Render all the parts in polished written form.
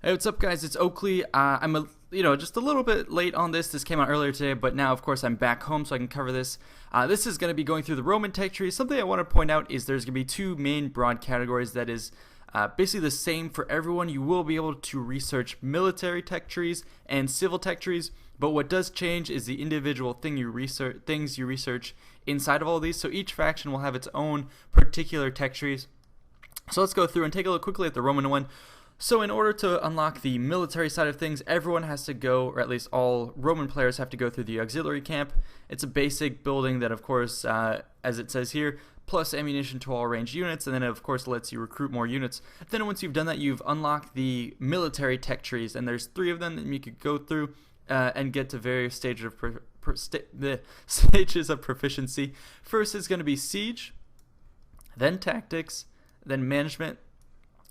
Hey, what's up, guys? It's Oakley. Just a little bit late on this. This came out earlier today, but now, of course, I'm back home, so I can cover this. This is going to be going through the Roman tech tree. Something I want to point out is there's going to be two main broad categories that is basically the same for everyone. You will be able to research military tech trees and civil tech trees, but what does change is the individual things you research inside of all these. So each faction will have its own particular tech trees. So let's go through and take a look quickly at the Roman one. So in order to unlock the military side of things, everyone has to go, or at least all Roman players have to go through the auxiliary camp. It's a basic building that, of course, as it says here, plus ammunition to all ranged units, and then it, of course, lets you recruit more units. Then once you've done that, you've unlocked the military tech trees, and there's 3 of them that you could go through and get to various stages of stages of proficiency. First is going to be siege, then tactics, then management.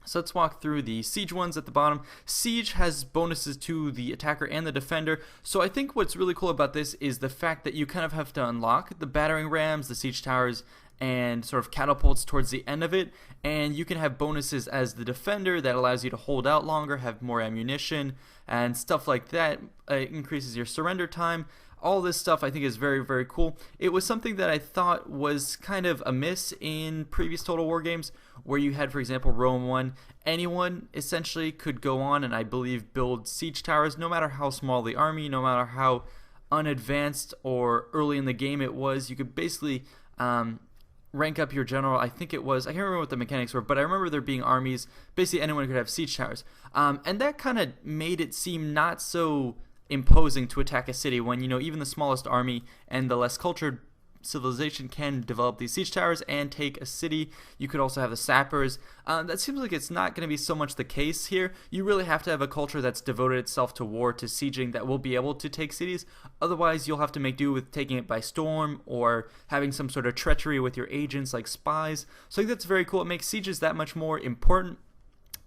So let's walk through the siege ones at the bottom. Siege has bonuses to the attacker and the defender. So I think what's really cool about this is the fact that you kind of have to unlock the battering rams, the siege towers, and sort of catapults towards the end of it. And you can have bonuses as the defender that allows you to hold out longer, have more ammunition, and stuff like that. It increases your surrender time. All this stuff I think is very, very cool. It was something that I thought was kind of amiss in previous Total War games, where you had, for example, Rome 1. Anyone essentially could go on and I believe build siege towers, no matter how small the army, no matter how unadvanced or early in the game it was. You could basically rank up your general. I think it was, I can't remember what the mechanics were, but I remember there being armies. Basically anyone could have siege towers. And that kind of made it seem not so imposing to attack a city when, you know, even the smallest army and the less cultured civilization can develop these siege towers and take a city. You could also have the sappers. That seems like it's not going to be so much the case here. You really have to have a culture that's devoted itself to war, to sieging, that will be able to take cities. Otherwise, you'll have to make do with taking it by storm or having some sort of treachery with your agents like spies. So I think that's very cool. It makes sieges that much more important.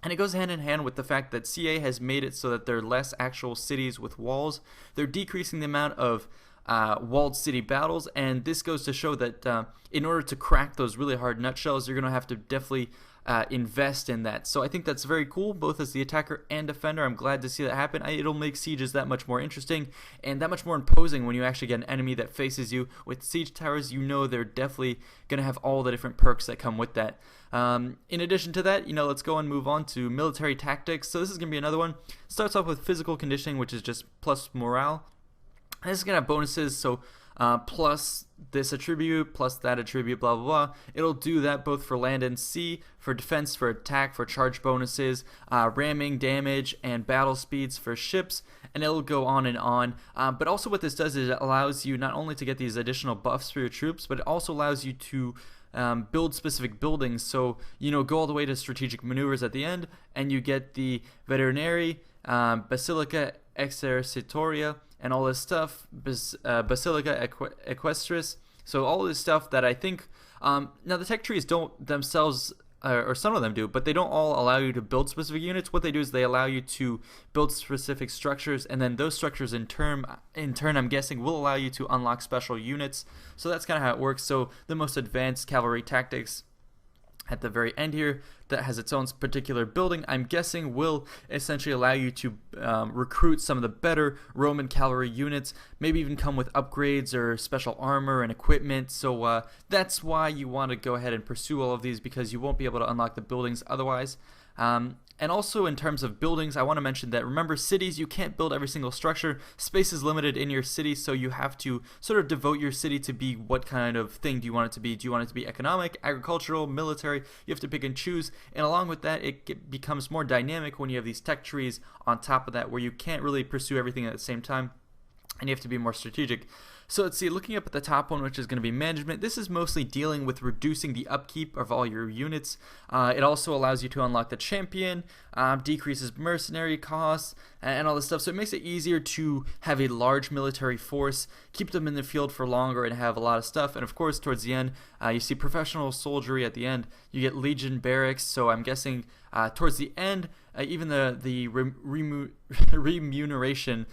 And it goes hand in hand with the fact that CA has made it so that there are less actual cities with walls. They're decreasing the amount of walled city battles, and this goes to show that in order to crack those really hard nutshells, you're going to have to definitely invest in that. So I think that's very cool, both as the attacker and defender. I'm glad to see that happen. It'll make sieges that much more interesting and that much more imposing when you actually get an enemy that faces you. With siege towers, you know they're definitely going to have all the different perks that come with that. In addition to that, let's go and move on to military tactics. So this is going to be another one. Starts off with physical conditioning, which is just plus morale. This is going to have bonuses, so plus this attribute, plus that attribute, blah, blah, blah. It'll do that both for land and sea, for defense, for attack, for charge bonuses, ramming, damage, and battle speeds for ships, and it'll go on and on. But also what this does is it allows you not only to get these additional buffs for your troops, but it also allows you to build specific buildings. So, go all the way to strategic maneuvers at the end, and you get the veterinary, basilica exercitoria, and all this stuff, Basilica Equestris. So all this stuff that I think, now the tech trees don't themselves, or some of them do, but they don't all allow you to build specific units. What they do is they allow you to build specific structures, and then those structures in turn, I'm guessing, will allow you to unlock special units. So that's kind of how it works. So the most advanced cavalry tactics at the very end here that has its own particular building, I'm guessing will essentially allow you to recruit some of the better Roman cavalry units, maybe even come with upgrades or special armor and equipment. So that's why you want to go ahead and pursue all of these, because you won't be able to unlock the buildings otherwise. And also in terms of buildings, I want to mention that, remember, cities, you can't build every single structure. Space is limited in your city, so you have to sort of devote your city to be what kind of thing do you want it to be. Do you want it to be economic, agricultural, military? You have to pick and choose. And along with that, it becomes more dynamic when you have these tech trees on top of that, where you can't really pursue everything at the same time, and you have to be more strategic. So let's see, looking up at the top one, which is going to be management, this is mostly dealing with reducing the upkeep of all your units. It also allows you to unlock the champion, decreases mercenary costs, and all this stuff. So it makes it easier to have a large military force, keep them in the field for longer, and have a lot of stuff. And of course, towards the end, you see professional soldiery at the end. You get legion barracks, so I'm guessing towards the end, even the remuneration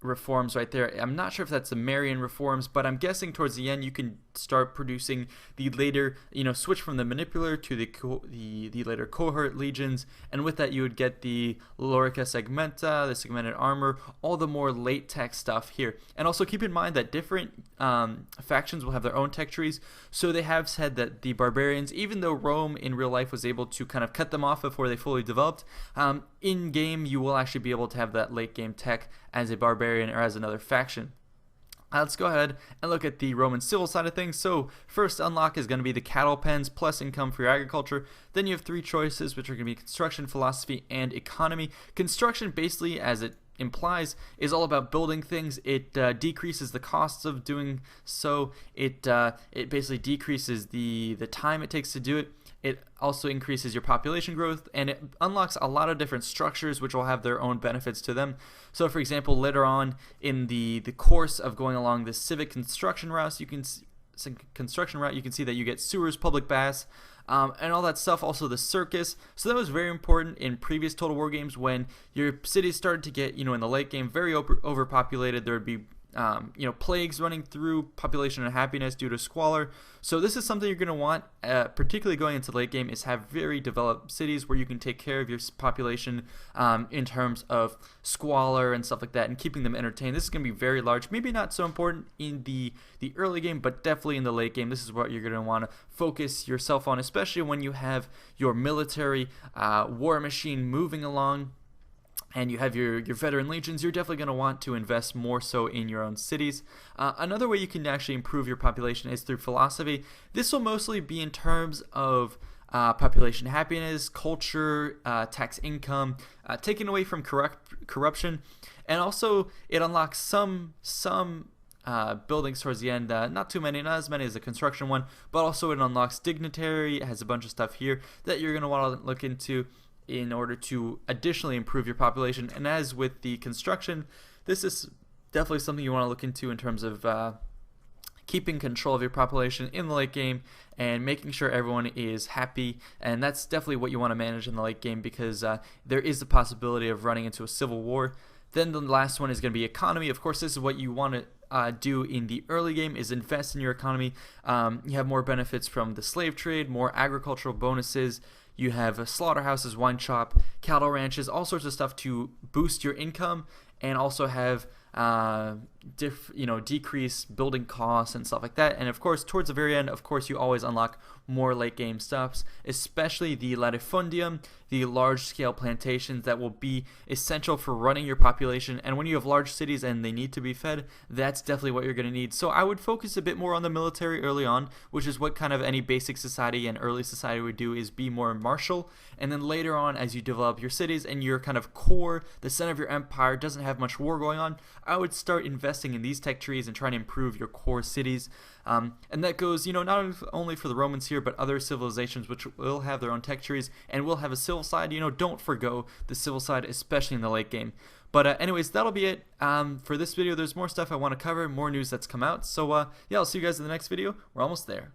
reforms right there. I'm not sure if that's the Marian reforms, but I'm guessing towards the end you can start producing the later, switch from the Manipular to the later Cohort legions, and with that you would get the Lorica Segmenta, the Segmented Armor, all the more late tech stuff here. And also keep in mind that different factions will have their own tech trees, so they have said that the Barbarians, even though Rome in real life was able to kind of cut them off before they fully developed, in game you will actually be able to have that late game tech as a Barbarian or as another faction. Let's go ahead and look at the Roman civil side of things. So first unlock is going to be the cattle pens plus income for your agriculture. Then you have three choices, which are going to be construction, philosophy, and economy. Construction, basically, as it implies, is all about building things. It decreases the costs of doing so. It basically decreases the time it takes to do it. It also increases your population growth, and it unlocks a lot of different structures which will have their own benefits to them. So for example, later on in the course of going along the civic construction route, you can see that you get sewers, public baths, and all that stuff. Also the circus. So that was very important in previous Total War games when your cities started to get, in the late game, very overpopulated. There would be plagues running through population unhappiness due to squalor. So this is something you're going to want, particularly going into late game, is have very developed cities where you can take care of your population in terms of squalor and stuff like that, and keeping them entertained. This is going to be very large. Maybe not so important in the early game, but definitely in the late game. This is what you're going to want to focus yourself on, especially when you have your military war machine moving along, and you have your veteran legions. You're definitely going to want to invest more so in your own cities. Another way you can actually improve your population is through philosophy. This will mostly be in terms of population happiness, culture, tax income, taken away from corruption, and also it unlocks some buildings towards the end. Not too many, not as many as the construction one, but also it unlocks dignitary. It has a bunch of stuff here that you're going to want to look into in order to additionally improve your population. And as with the construction, this is definitely something you want to look into in terms of keeping control of your population in the late game and making sure everyone is happy. And that's definitely what you want to manage in the late game, because there is the possibility of running into a civil war. Then the last one is going to be economy. Of course, this is what you want to do in the early game, is invest in your economy. You have more benefits from the slave trade, more agricultural bonuses. You have slaughterhouses, wine shop, cattle ranches, all sorts of stuff to boost your income, and also have decrease building costs and stuff like that. And of course, towards the very end, of course, you always unlock more late game stuffs, especially the latifundium, the large scale plantations that will be essential for running your population. And when you have large cities and they need to be fed, that's definitely what you're going to need. So I would focus a bit more on the military early on, which is what kind of any basic society and early society would do, is be more martial. And then later on, as you develop your cities and your kind of core, the center of your empire doesn't have much war going on, I would start investing in these tech trees and trying to improve your core cities. And that goes, not only for the Romans here, but other civilizations which will have their own tech trees and will have a civil side. Don't forgo the civil side, especially in the late game. But anyways, that'll be it for this video. There's more stuff I want to cover, more news that's come out. So yeah, I'll see you guys in the next video. We're almost there.